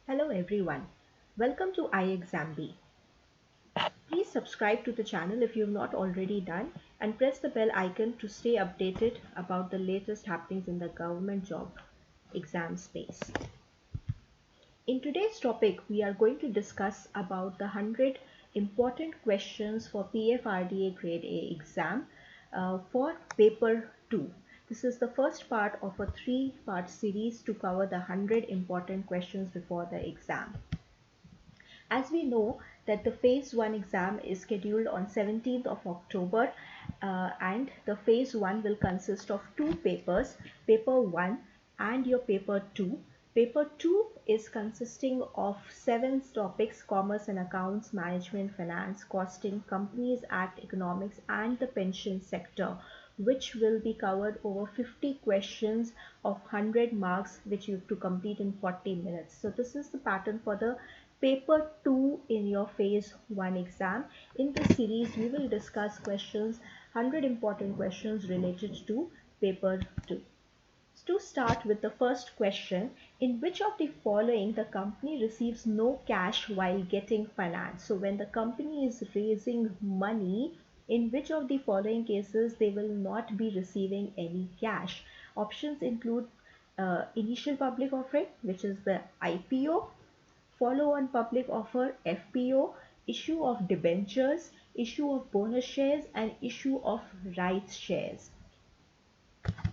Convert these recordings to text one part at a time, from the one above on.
Hello everyone. Welcome to ixamBee. Please subscribe to the channel if you have not already done and press the bell icon to stay updated about the latest happenings in the government job exam space. In today's topic, we are going to discuss about the 100 important questions for PFRDA Grade A exam for paper 2. This is the first part of a 3-part series to cover the 100 important questions before the exam. As we know that the phase 1 exam is scheduled on 17th of October and the phase 1 will consist of two papers, paper 1 and your paper 2. Paper 2 is consisting of 7 topics: commerce and accounts, management, finance, costing, companies act, economics and the pension sector, which will be covered over 50 questions of 100 marks which you have to complete in 40 minutes. So this is the pattern for the paper 2 in your phase 1 exam. In this series we will discuss questions, 100 important questions related to paper 2. To start with the first question, in which of the following the company receives no cash while getting finance? So when the company is raising money, in which of the following cases they will not be receiving any cash? Options include initial public offering, which is the IPO, follow-on public offer, FPO, issue of debentures, issue of bonus shares and issue of rights shares.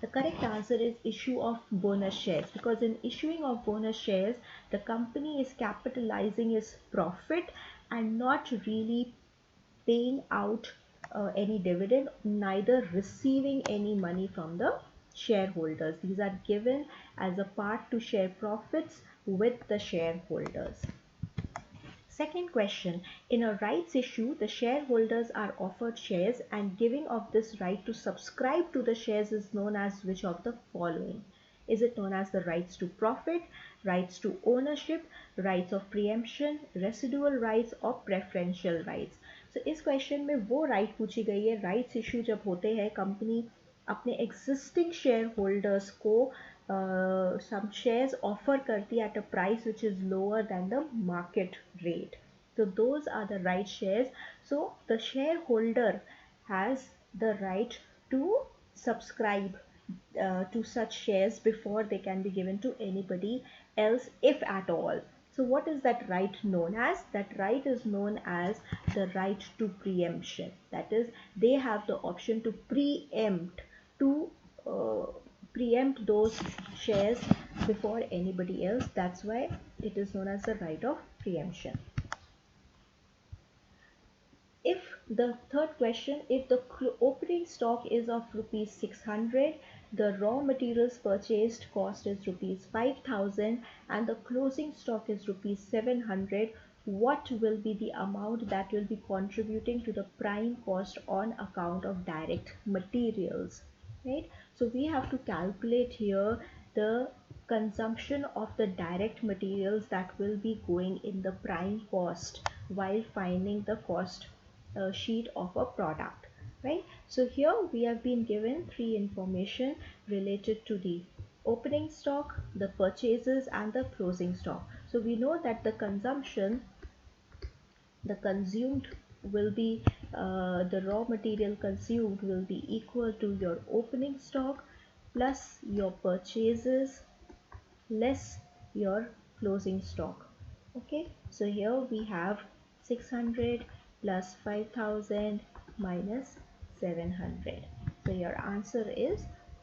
The correct answer is issue of bonus shares, because in issuing of bonus shares the company is capitalizing its profit and not really paying out any dividend, neither receiving any money from the shareholders. These are given as a part to share profits with the shareholders. Second question, in a rights issue, the shareholders are offered shares and giving of this right to subscribe to the shares is known as which of the following? Is it known as the rights to profit, rights to ownership, rights of preemption, residual rights or preferential rights? So इस question में वो right पूछी गई है, rights issue जब होते हैं company अपने एग्जिस्टिंग शेयर होल्डर्स को some shares offer करती at a price which is lower than the market rate. So those are the right shares. So the shareholder has the right to subscribe to such shares before they can be given to anybody else, if at all. So what is that right known as? That right is known as the right to preemption. That is, they have the option to preempt those shares before anybody else. That's why it is known as the right of preemption. If the third question, if the opening stock is of rupees 600, the raw materials purchased cost is rupees 5000 and the closing stock is rupees 700, what will be the amount that will be contributing to the prime cost on account of direct materials? Right? So we have to calculate here the consumption of the direct materials that will be going in the prime cost while finding the cost sheet of a product, right? So here we have been given three information related to the opening stock, the purchases and the closing stock. So we know that the consumption, the consumed will be the raw material consumed will be equal to your opening stock plus your purchases less your closing stock. Okay, so here we have 600 plus 5000 minus 700. So your answer is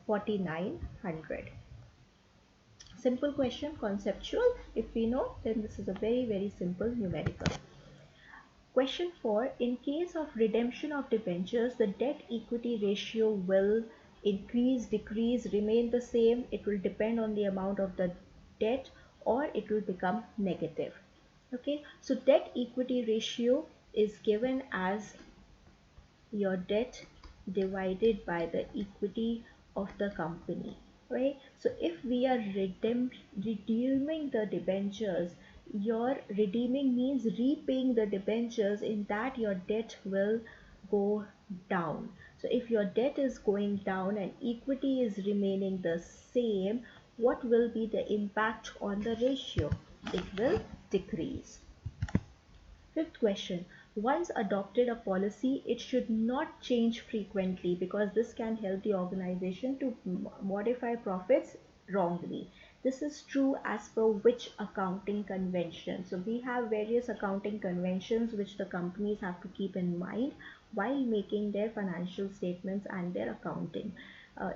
4900. Simple question, conceptual. If we know, then this is a very simple numerical. Question 4. In case of redemption of debentures, the debt equity ratio will increase, decrease, remain the same. It will depend on the amount of the debt, or it will become negative. Okay, so debt equity ratio is given as your debt divided by the equity of the company, right? So if we are redeeming the debentures, your redeeming means repaying the debentures, in that your debt will go down. So if your debt is going down and equity is remaining the same, what will be the impact on the ratio? it will decrease. Fifth question. Once adopted a policy, it should not change frequently because this can help the organization to modify profits wrongly. This is true as per which accounting convention. So we have various accounting conventions which the companies have to keep in mind while making their financial statements and their accounting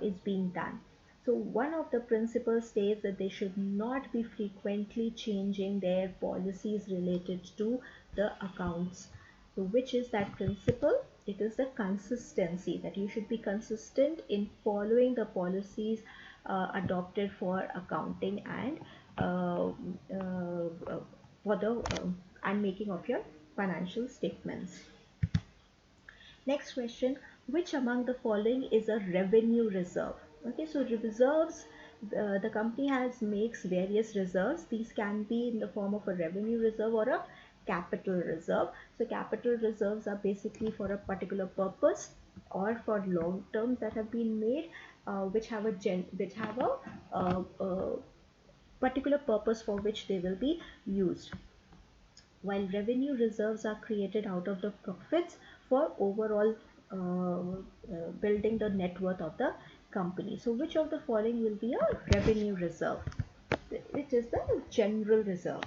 is being done. So one of the principles states that they should not be frequently changing their policies related to the accounts. So which is that principle? It is the consistency, that you should be consistent in following the policies adopted for accounting and for the and making of your financial statements. Next question, which among the following is a revenue reserve? Okay, so reserves, the company makes various reserves. These can be in the form of a revenue reserve or a capital reserve. So capital reserves are basically for a particular purpose or for long terms that have been made, which have a particular purpose for which they will be used, while revenue reserves are created out of the profits for overall building the net worth of the company. So which of the following will be a revenue reserve? It is the general reserve,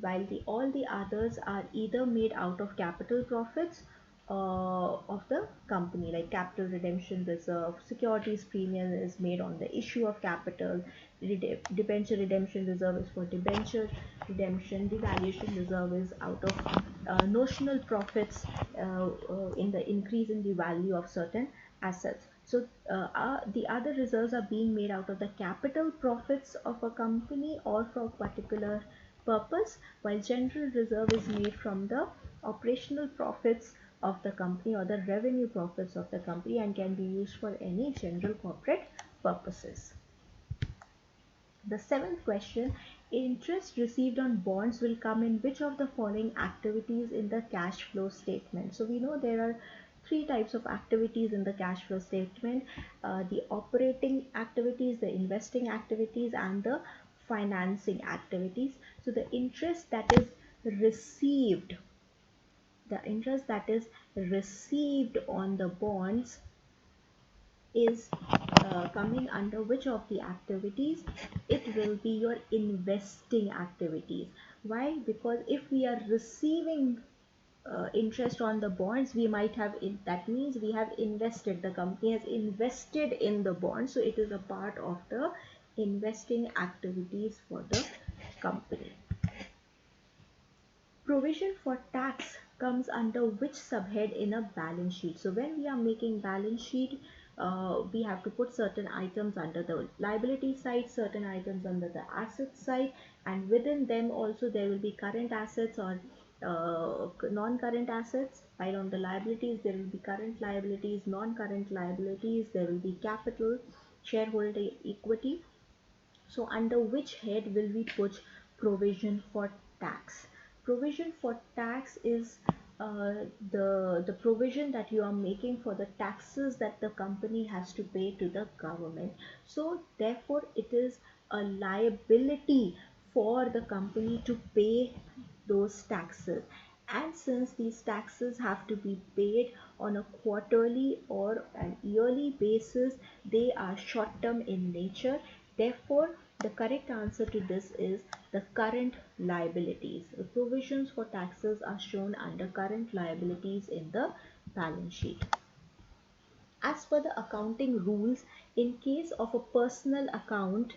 while all the others are either made out of capital profits of the company, like capital redemption reserve, securities premium is made on the issue of capital, debenture redemption reserve is for debenture redemption, devaluation reserve is out of notional profits in the increase in the value of certain assets. So the other reserves are being made out of the capital profits of a company or for a particular purpose, while general reserve is made from the operational profits of the company or the revenue profits of the company and can be used for any general corporate purposes. The seventh question, interest received on bonds will come in which of the following activities in the cash flow statement? So we know there are three types of activities in the cash flow statement: the operating activities, the investing activities, and the financing activities. So the interest that is received on the bonds is coming under which of the activities? It will be your investing activities. Why? Because if we are receiving interest on the bonds, we might have that means we have invested, the company has invested in the bonds, so it is a part of the investing activities for the company. Provision for tax comes under which subhead in a balance sheet? So when we are making balance sheet, we have to put certain items under the liability side, certain items under the asset side, and within them also there will be current assets or non-current assets, while on the liabilities there will be current liabilities, non-current liabilities, there will be capital, shareholder equity. So under which head will we put provision for tax? Provision for tax is the provision that you are making for the taxes that the company has to pay to the government. So therefore it is a liability for the company to pay those taxes, and since these taxes have to be paid on a quarterly or an yearly basis, they are short term in nature. Therefore the correct answer to this is the current liabilities. The provisions for taxes are shown under current liabilities in the balance sheet. As per the accounting rules, in case of a personal account,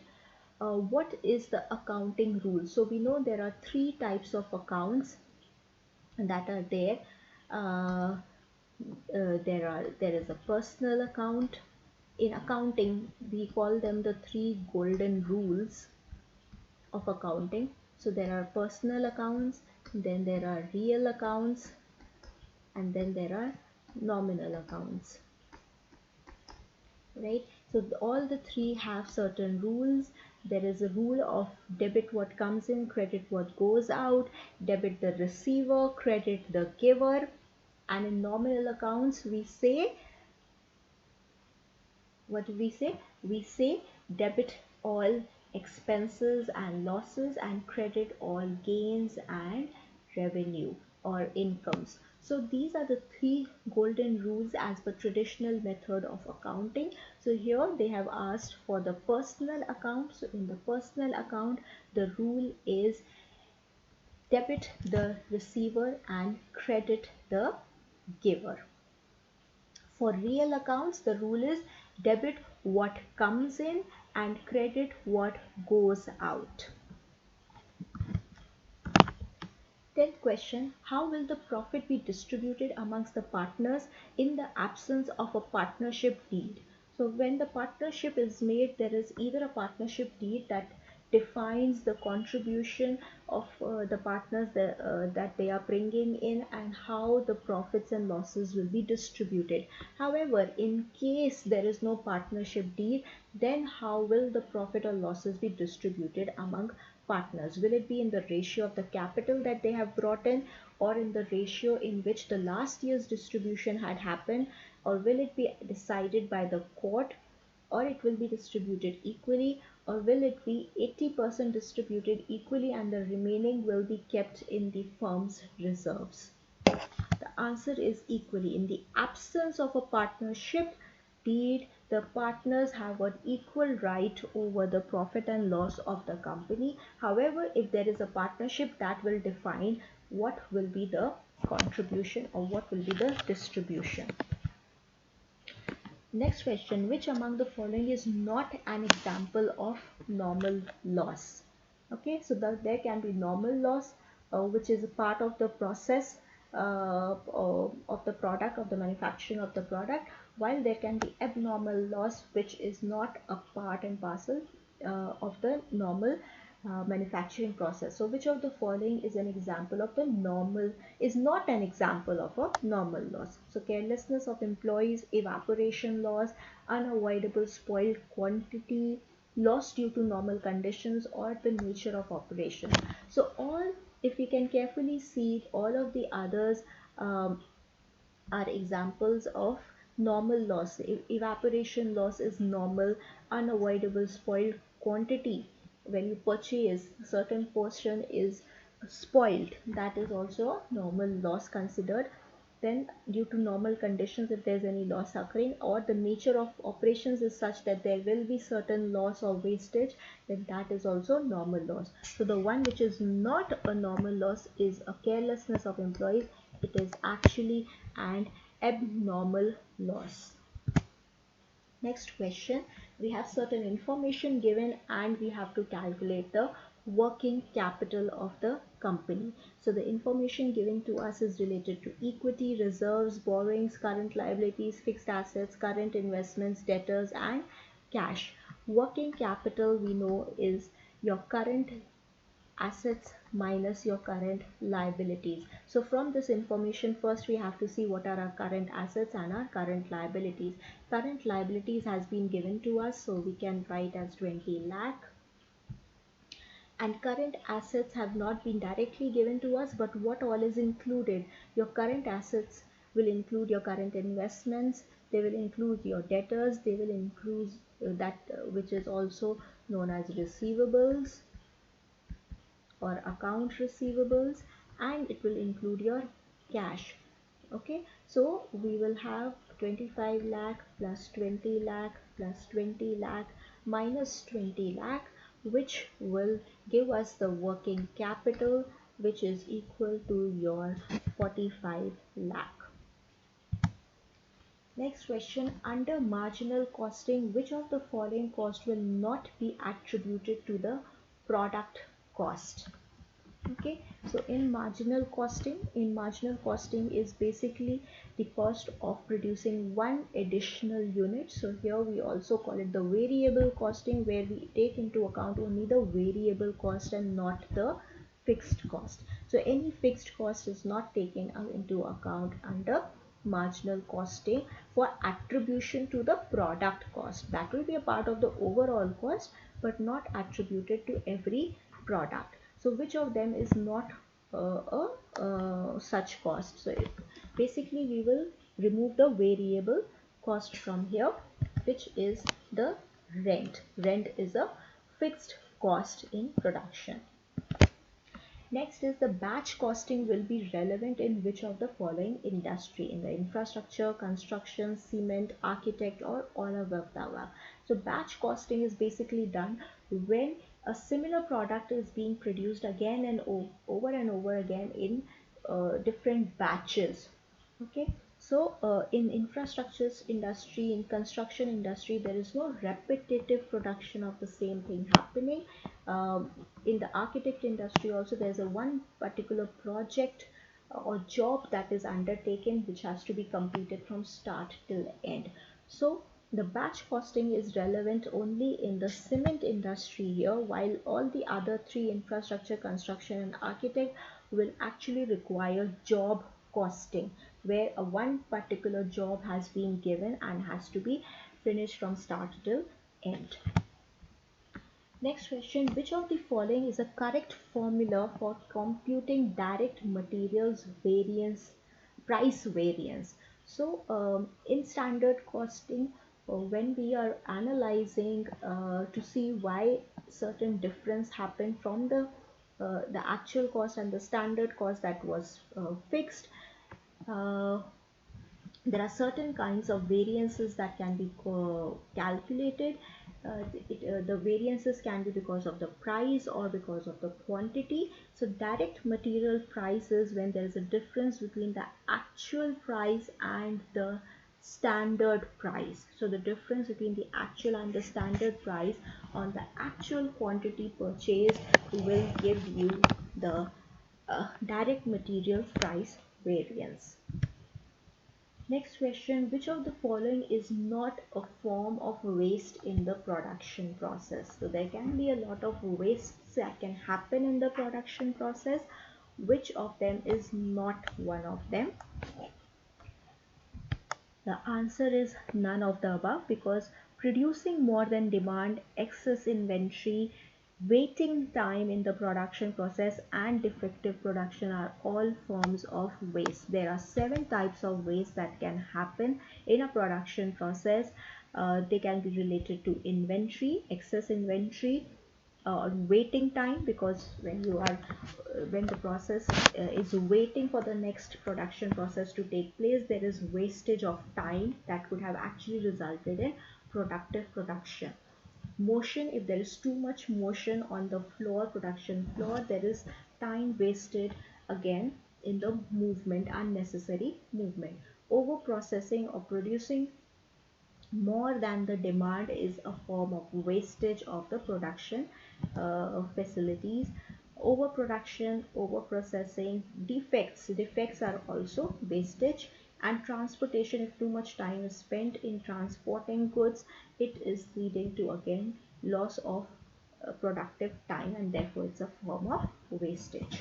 what is the accounting rule? So we know there are three types of accounts that are there. There is a personal account. In accounting, we call them the three golden rules of accounting. So there are personal accounts, then there are real accounts, and then there are nominal accounts, right? So all the three have certain rules. There is a rule of debit what comes in, credit what goes out, debit the receiver, credit the giver. And in nominal accounts we say, what do we say? We say debit all expenses and losses, and credit all gains and revenue or incomes. So these are the three golden rules as per traditional method of accounting. So here they have asked for the personal account. So in the personal account, the rule is debit the receiver and credit the giver. For real accounts, the rule is debit what comes in and credit what goes out. 10th question, how will the profit be distributed amongst the partners in the absence of a partnership deed? So when the partnership is made, there is either a partnership deed that defines the contribution of the partners that they are bringing in and how the profits and losses will be distributed. However, in case there is no partnership deed, then how will the profit or losses be distributed among partners? Will it be in the ratio of the capital that they have brought in, or in the ratio in which the last year's distribution had happened, or will it be decided by the court, or it will be distributed equally, or will it be 80% distributed equally and the remaining will be kept in the firm's reserves? The answer is equally. In the absence of a partnership deed, the partners have an equal right over the profit and loss of the company. However, if there is a partnership, that will define what will be the contribution or what will be the distribution. Next question, which among the following is not an example of normal loss? Okay, so there can be normal loss, which is a part of the process of the product, of the manufacturing of the product, while there can be abnormal loss, which is not a part and parcel of the normal manufacturing process. So which of the following is an example of the normal, is not an example of a normal loss? So carelessness of employees, evaporation loss, unavoidable spoiled quantity, loss due to normal conditions, or the nature of operation. So all, if we can carefully see, all of the others are examples of normal loss. Evaporation loss is normal. Unavoidable spoiled quantity, when you purchase a certain portion is spoiled, that is also a normal loss considered. Then due to normal conditions, if there's any loss occurring, or the nature of operations is such that there will be certain loss or wastage, then that is also normal loss. So the one which is not a normal loss is a carelessness of employees. It is actually an abnormal loss. Next question, we have certain information given and we have to calculate the working capital of the company. So the information given to us is related to equity, reserves, borrowings, current liabilities, fixed assets, current investments, debtors, and cash. Working capital, we know, is your current assets minus your current liabilities. So from this information, first we have to see what are our current assets and our current liabilities. Current liabilities has been given to us, so we can write as 20 lakh. And current assets have not been directly given to us, but what all is included? Your current assets will include your current investments, they will include your debtors, they will include that which is also known as receivables or account receivables, and it will include your cash. Okay, so we will have 25 lakh plus 20 lakh plus 20 lakh minus 20 lakh, which will give us the working capital, which is equal to your 45 lakh. Next question, under marginal costing, which of the following cost will not be attributed to the product cost? Okay, so in marginal costing is basically the cost of producing one additional unit. So here we also call it the variable costing, where we take into account only the variable cost and not the fixed cost. So any fixed cost is not taken into account under marginal costing for attribution to the product cost. That will be a part of the overall cost but not attributed to every product. So which of them is not such cost? So basically we will remove the variable cost from here, which is the rent. Rent is a fixed cost in production. Next is the batch costing will be relevant in which of the following industry: in the infrastructure, construction, cement, architect, or all of the above. So batch costing is basically done when a similar product is being produced again and over and over again in different batches. Okay, so in infrastructures industry, in construction industry, there is no repetitive production of the same thing happening. In the architect industry also, there's a one particular project or job that is undertaken which has to be completed from start till end. So the batch costing is relevant only in the cement industry here, while all the other three, infrastructure, construction, and architect, will actually require job costing, where a one particular job has been given and has to be finished from start till end. Next question: which of the following is a correct formula for computing direct materials variance, price variance? So in standard costing, when we are analyzing to see why certain difference happened from the actual cost and the standard cost that was fixed, uh, there are certain kinds of variances that can be calculated. The variances can be because of the price or because of the quantity. So direct material price is when there is a difference between the actual price and the standard price. So the difference between the actual and the standard price on the actual quantity purchased will give you the direct material price variance. Next question: which of the following is not a form of waste in the production process? So there can be a lot of wastes that can happen in the production process. Which of them is not one of them? The answer is none of the above, because producing more than demand, excess inventory, waiting time in the production process, and defective production are all forms of waste. There are 7 types of waste that can happen in a production process. They can be related to inventory, excess inventory, waiting time, because when the process is waiting for the next production process to take place, there is wastage of time that could have actually resulted in productive production. Motion: if there is too much motion on the floor, production floor, there is time wasted again in the movement, unnecessary movement. Over processing or producing more than the demand is a form of wastage of the production facilities. Overproduction, overprocessing, defects are also wastage. And transportation: if too much time is spent in transporting goods, it is leading to again loss of productive time, and therefore it's a form of wastage.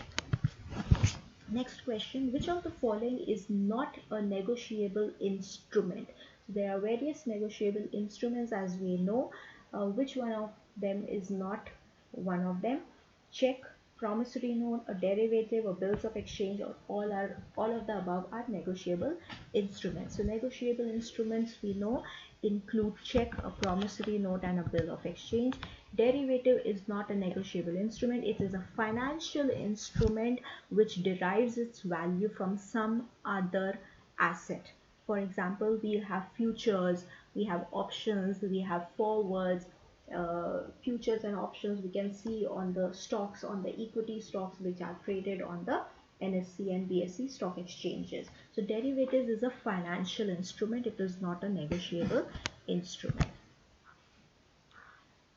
Next question: which of the following is not a negotiable instrument? So there are various negotiable instruments, as we know. Which one of them is not one of them? Check, promissory note, a derivative, or bills of exchange, or all of the above are negotiable instruments. So negotiable instruments, we know, include check, a promissory note, and a bill of exchange. Derivative is not a negotiable instrument. It is a financial instrument which derives its value from some other asset. For example, we have futures, we have options, we have forwards. Futures and options we can see on the stocks, on the equity stocks which are traded on the NSE and BSE stock exchanges. So derivatives is a financial instrument. It is not a negotiable instrument.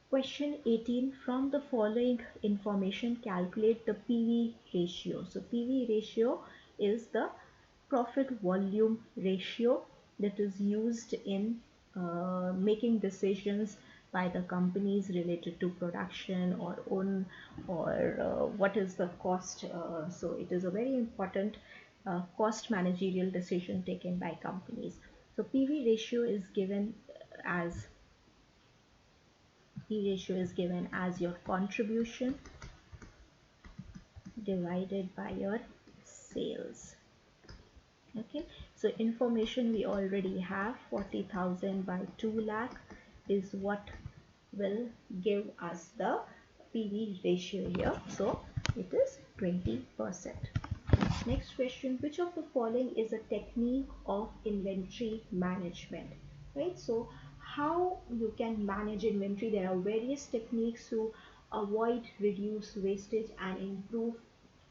Question 18: from the following information, calculate the PV ratio. So PV ratio is the profit volume ratio that is used in making decisions by the companies related to production or own, or what is the cost. So it is a very important cost managerial decision taken by companies. So PV ratio is given as your contribution divided by your sales. Okay, so information we already have: 40,000 by 2 lakh is what will give us the PV ratio here. So it is 20%. Next question, which of the following is a technique of inventory management? Right, so how you can manage inventory? There are various techniques to avoid, reduce wastage and improve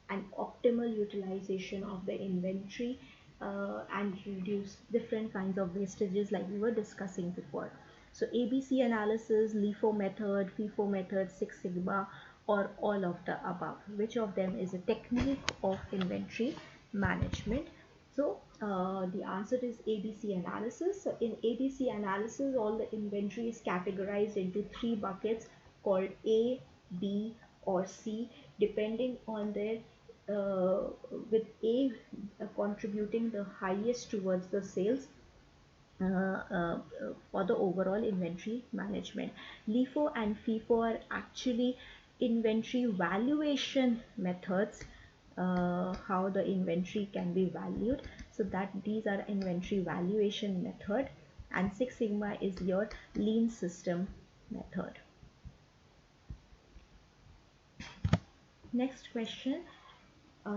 an optimal utilization of the inventory, and reduce different kinds of wastages like we were discussing before. So ABC analysis, LIFO method, FIFO method, Six Sigma, or all of the above. Which of them is a technique of inventory management? So the answer is ABC analysis. So in ABC analysis, all the inventory is categorized into three buckets called A, B, or C, depending on their with A contributing the highest towards the sales, for the overall inventory management. LIFO and FIFO are actually inventory valuation methods, how the inventory can be valued. So that these are inventory valuation method, and Six Sigma is your lean system method. Next question,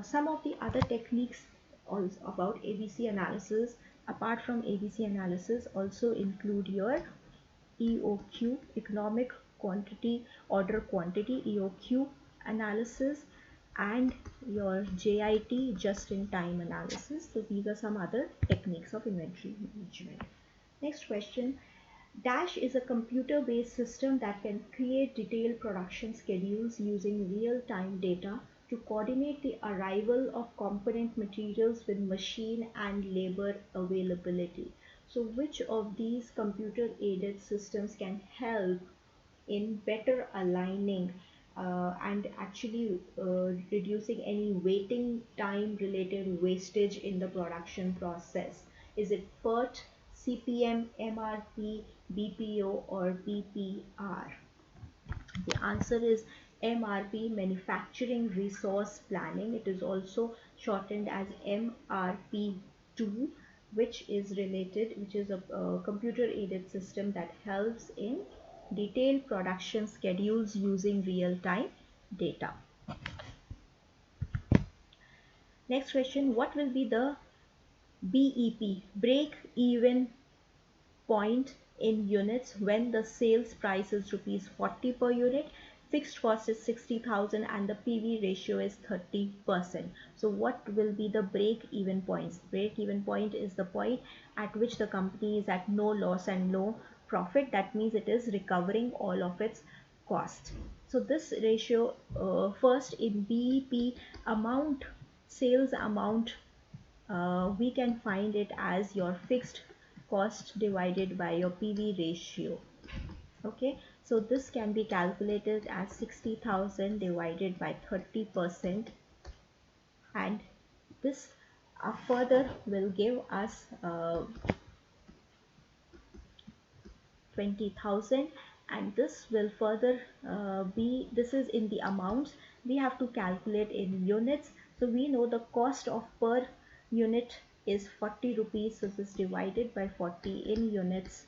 some of the other techniques also about ABC analysis, apart from ABC analysis, also include your EOQ, economic quantity order quantity, EOQ analysis, and your JIT, just in time analysis. So these are some other techniques of inventory management. Next question, Dash is a computer-based system that can create detailed production schedules using real-time data to coordinate the arrival of component materials with machine and labor availability. So which of these computer-aided systems can help in better aligning, and actually reducing any waiting time related wastage in the production process? Is it PERT, CPM, MRP, BPO, or BPR? The answer is MRP, Manufacturing Resource Planning. It is also shortened as MRP2, which is a computer aided system that helps in detailed production schedules using real-time data. Next question, what will be the BEP, break even point, in units when the sales price is rupees 40 per unit, fixed cost is 60,000, and the PV ratio is 30%. So what will be the break even points? Break even point is the point at which the company is at no loss and no profit. That means it is recovering all of its cost. So this ratio, first in BEP amount, sales amount, we can find it as your fixed cost divided by your PV ratio. Okay, so this can be calculated as 60,000 divided by 30%, and this further will give us 20,000, and this will further this is in the amounts. We have to calculate in units. So we know the cost of per unit is 40 rupees, so this is divided by 40 in units.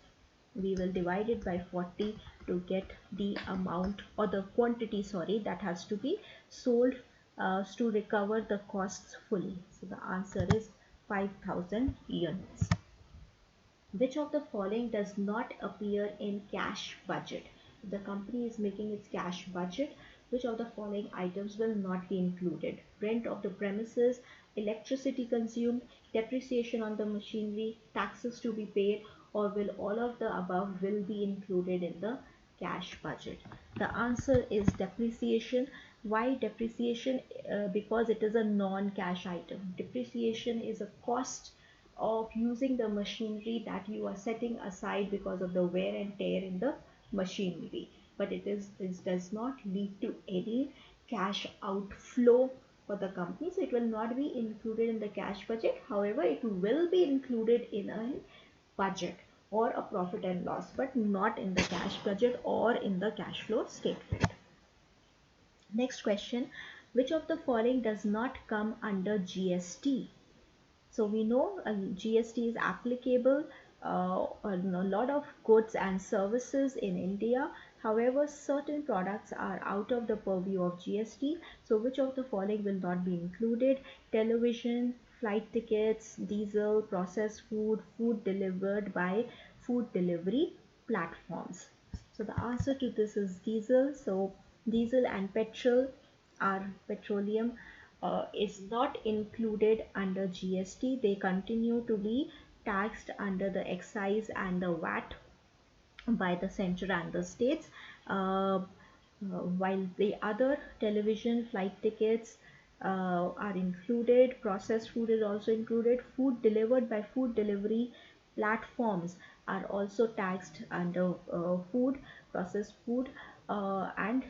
We will divide it by 40 to get the amount, or the quantity, sorry, that has to be sold to recover the costs fully. So the answer is 5,000 units. Which of the following does not appear in cash budget? If the company is making its cash budget, which of the following items will not be included? Rent of the premises, electricity consumed, depreciation on the machinery, taxes to be paid, or will all of the above will be included in the cash budget? The answer is depreciation. Why depreciation? Because it is a non-cash item. Depreciation is a cost of using the machinery that you are setting aside because of the wear and tear in the machinery, but this does not lead to any cash outflow for the company, so it will not be included in the cash budget. However, it will be included in a budget or a profit and loss, but not in the cash budget or in the cash flow statement. Next question, which of the following does not come under GST? So we know GST is applicable on a lot of goods and services in India. However, certain products are out of the purview of GST. So which of the following will not be included? Television, flight tickets, diesel, processed food, food delivered by food delivery platforms. So the answer to this is diesel. So diesel and petrol are petroleum is not included under GST. They continue to be taxed under the excise and the VAT by the center and the states, while the other television, flight tickets are included. Processed food is also included. Food delivered by food delivery platforms are also taxed under food, processed food. And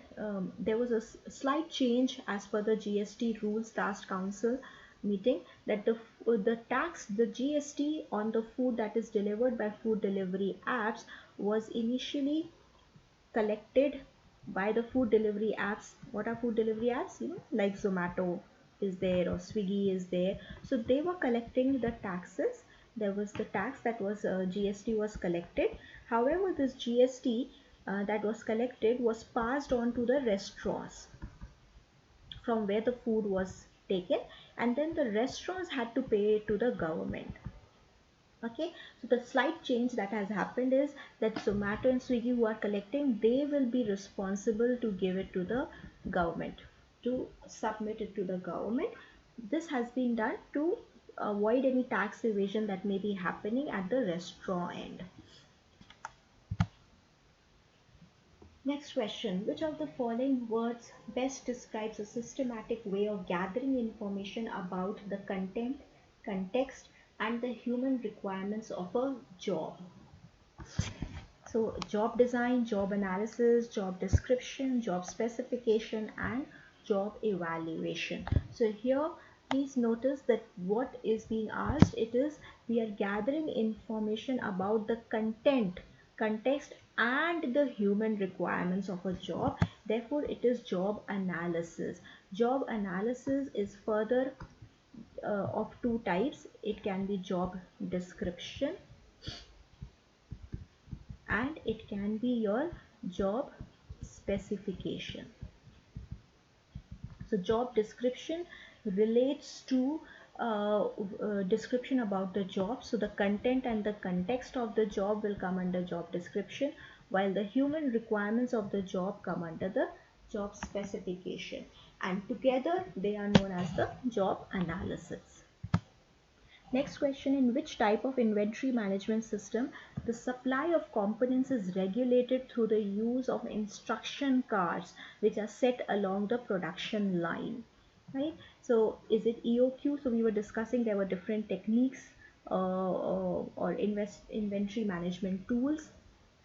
there was a slight change as per the GST rules last council meeting, that the GST on the food that is delivered by food delivery apps was initially collected by the food delivery apps. What are food delivery apps? Like Zomato is there or Swiggy is there. So they were collecting the taxes. There was the tax that was GST was collected. However, this GST that was collected was passed on to the restaurants from where the food was taken, and then the restaurants had to pay it to the government. Okay, so the slight change that has happened is that Zomato and Swiggy who are collecting, they will be responsible to give it to the government, to submit it to the government. This has been done to avoid any tax evasion that may be happening at the restaurant end. Next question. Which of the following words best describes a systematic way of gathering information about the content, context, and the human requirements of a job? So job design, job analysis, job description, job specification, and job evaluation. So here please notice that what is being asked, it is we are gathering information about the content, context, and the human requirements of a job. Therefore it is job analysis. Job analysis is further of two types. It can be job description and it can be your job specification. So job description relates to description about the job. So the content and the context of the job will come under job description, while the human requirements of the job come under the job specification, and together they are known as the job analysis. Next question. In which type of inventory management system the supply of components is regulated through the use of instruction cards which are set along the production line? Right? So is it EOQ? So we were discussing there were different techniques or inventory management tools,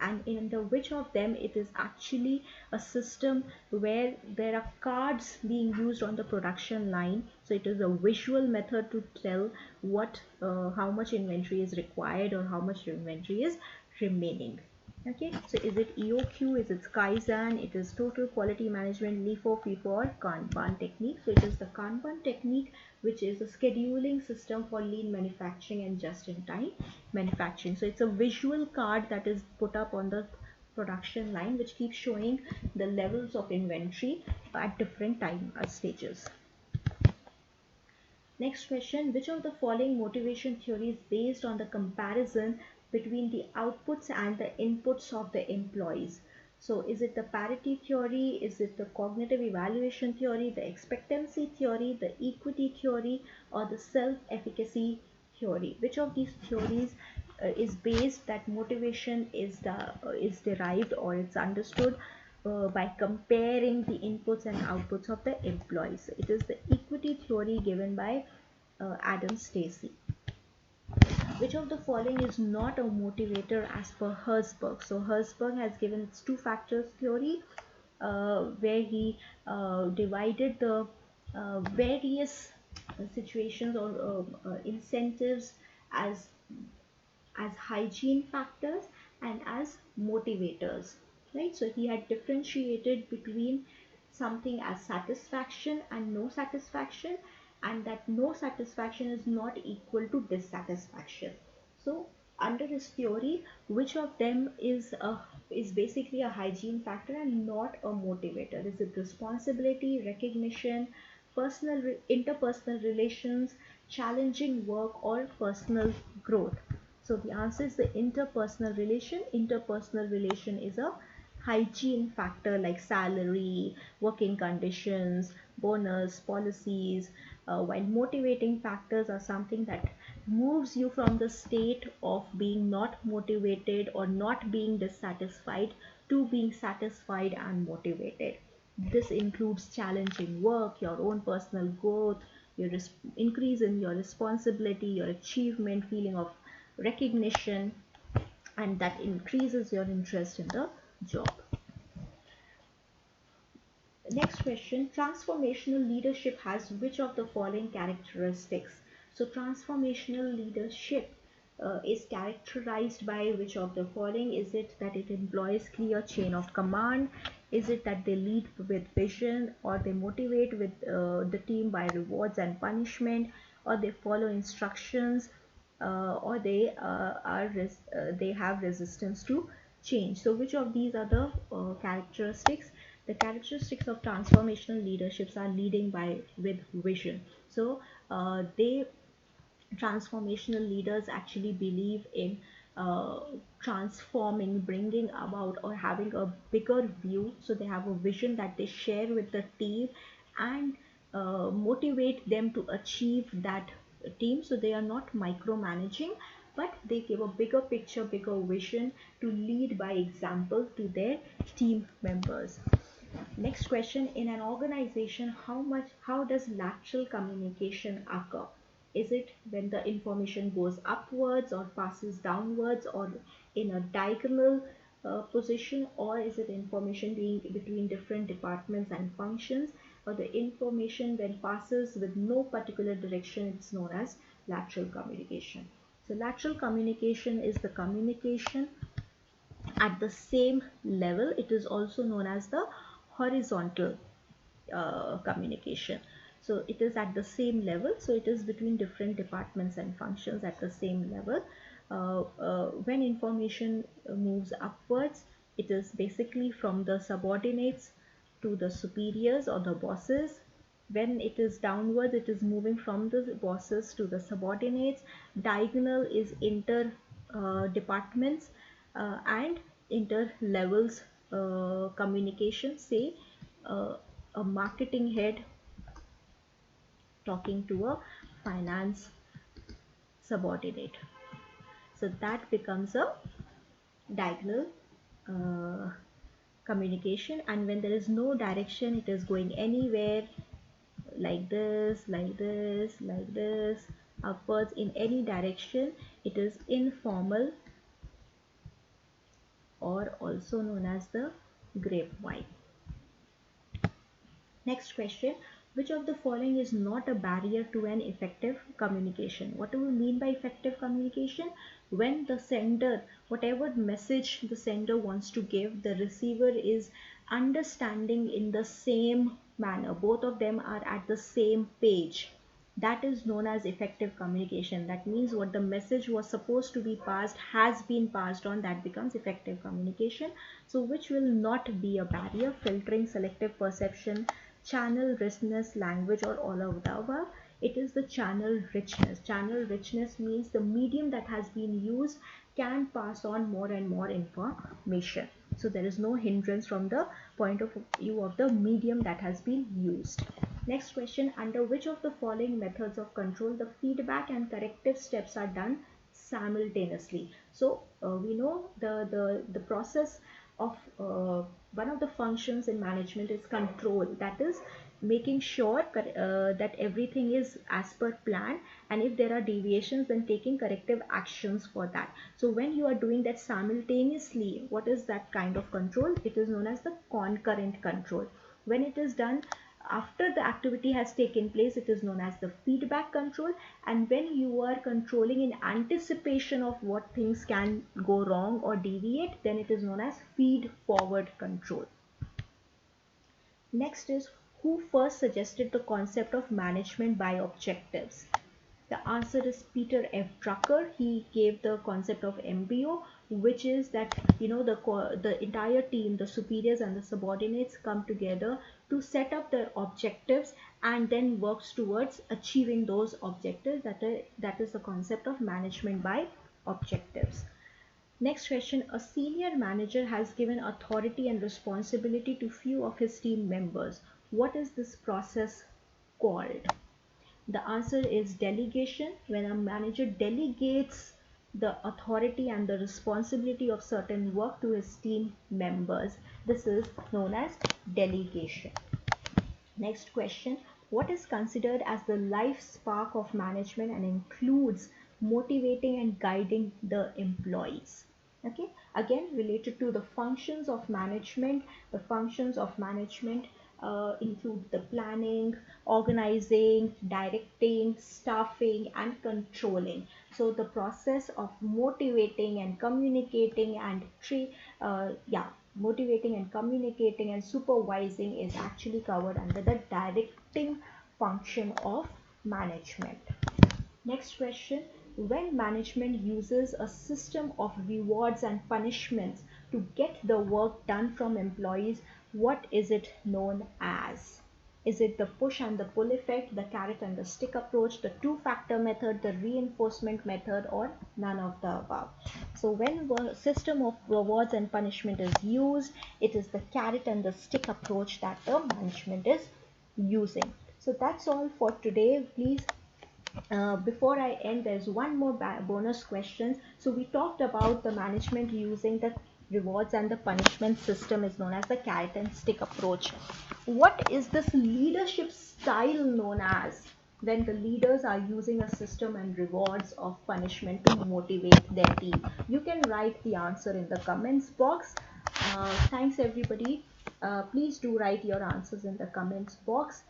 and in the which of them it is actually a system where there are cards being used on the production line. So it is a visual method to tell what how much inventory is required or how much inventory is remaining. Okay, so is it EOQ, is it Kaizen, it is total quality management, LIFO, FIFO, or Kanban technique? So it is the Kanban technique, which is a scheduling system for lean manufacturing and just-in-time manufacturing. So it's a visual card that is put up on the production line which keeps showing the levels of inventory at different time stages. Next question. Which of the following motivation theory is based on the comparison between the outputs and the inputs of the employees? So is it the parity theory, is it the cognitive evaluation theory, the expectancy theory, the equity theory, or the self-efficacy theory? Which of these theories is based that motivation is derived or it's understood by comparing the inputs and outputs of the employees? It is the equity theory given by Adam Stacey. Which of the following is not a motivator as per Herzberg? So Herzberg has given its two factors theory where he divided the various situations or incentives as hygiene factors and as motivators, right? So he had differentiated between something as satisfaction and no satisfaction, and that no satisfaction is not equal to dissatisfaction. So under this theory, which of them is basically a hygiene factor and not a motivator? Is it responsibility, recognition, interpersonal relations, challenging work, or personal growth? So the answer is the interpersonal relation. Interpersonal relation is a hygiene factor like salary, working conditions, bonus, policies, while motivating factors are something that moves you from the state of being not motivated or not being dissatisfied to being satisfied and motivated. This includes challenging work, your own personal growth, your increase in your responsibility, your achievement, feeling of recognition, and that increases your interest in the job. Next question, transformational leadership has which of the following characteristics? So transformational leadership is characterized by which of the following? Is it that it employs clear chain of command? Is it that they lead with vision, or they motivate with the team by rewards and punishment, or they follow instructions, or they have resistance to change? So which of these are the characteristics? The characteristics of transformational leaderships are leading by with vision. So they transformational leaders actually believe in transforming, bringing about, or having a bigger view. So they have a vision that they share with the team and motivate them to achieve that team. So they are not micromanaging, but they give a bigger picture, bigger vision to lead by example to their team members. Next question, in an organization, how does lateral communication occur? Is it when the information goes upwards or passes downwards or in a diagonal position, or is it information being between different departments and functions, or the information when passes with no particular direction? It's known as lateral communication. So lateral communication is the communication at the same level. It is also known as the horizontal communication. So it is at the same level, so it is between different departments and functions at the same level. When information moves upwards, it is basically from the subordinates to the superiors or the bosses. When it is downwards, it is moving from the bosses to the subordinates. Diagonal is inter departments and inter levels communication. Say a marketing head talking to a finance subordinate, so that becomes a diagonal uh, communication. And when there is no direction, it is going anywhere, like this, like this, like this, upwards in any direction, it is informal, or also known as the grapevine. Next question, which of the following is not a barrier to an effective communication? What do we mean by effective communication? When the sender, whatever message the sender wants to give, the receiver is understanding in the same manner. Both of them are at the same page. That is known as effective communication. That means what the message was supposed to be passed has been passed on. That becomes effective communication. So which will not be a barrier? Filtering, selective perception, channel richness, language, or all of the above? It is the channel richness. Channel richness means the medium that has been used can pass on more and more information. So there is no hindrance from the point of view of the medium that has been used. Next question, under which of the following methods of control the feedback and corrective steps are done simultaneously? So we know the process of one of the functions in management is control. That is making sure that everything is as per plan, and if there are deviations, then taking corrective actions for that. So when you are doing that simultaneously, what is that kind of control? It is known as the concurrent control. When it is done after the activity has taken place, it is known as the feedback control. And when you are controlling in anticipation of what things can go wrong or deviate, then it is known as feed forward control. Next is, who first suggested the concept of management by objectives? The answer is Peter F. Drucker. He gave the concept of MBO, which is that the entire team, the superiors and the subordinates, come together to set up their objectives and then works towards achieving those objectives. That is the concept of management by objectives. Next question. A senior manager has given authority and responsibility to few of his team members. What is this process called? The answer is delegation. When a manager delegates the authority and the responsibility of certain work to his team members, this is known as delegation. Next question. What is considered as the life spark of management and includes motivating and guiding the employees? Okay, again related to the functions of management. The functions of management include the planning, organizing, directing, staffing, and controlling. So the process of motivating and communicating and motivating and communicating and supervising is actually covered under the directing function of management. Next question. When management uses a system of rewards and punishments to get the work done from employees, what is it known as? Is it the push and the pull effect, the carrot and the stick approach, the two-factor method, the reinforcement method, or none of the above? So when a system of rewards and punishment is used, it is the carrot and the stick approach that the management is using. So that's all for today. Please, before I end, there's one more bonus question. So we talked about the management using the rewards and the punishment system is known as the carrot and stick approach. What is this leadership style known as when the leaders are using a system and rewards of punishment to motivate their team? You can write the answer in the comments box. Thanks everybody. Please do write your answers in the comments box.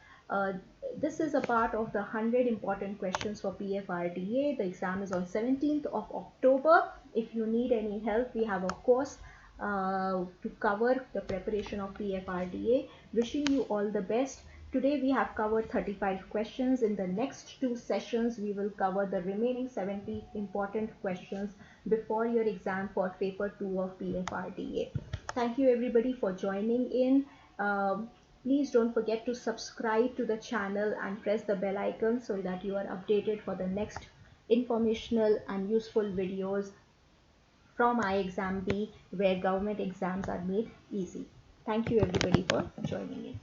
This is a part of the 100 important questions for PFRDA. The exam is on 17th of October. If you need any help, we have a course to cover the preparation of PFRDA. Wishing you all the best. Today we have covered 35 questions. In the next 2 sessions, we will cover the remaining 70 important questions before your exam for paper 2 of PFRDA. Thank you everybody for joining in. Please don't forget to subscribe to the channel and press the bell icon so that you are updated for the next informational and useful videos from ixamBee, where government exams are made easy. Thank you everybody for joining in.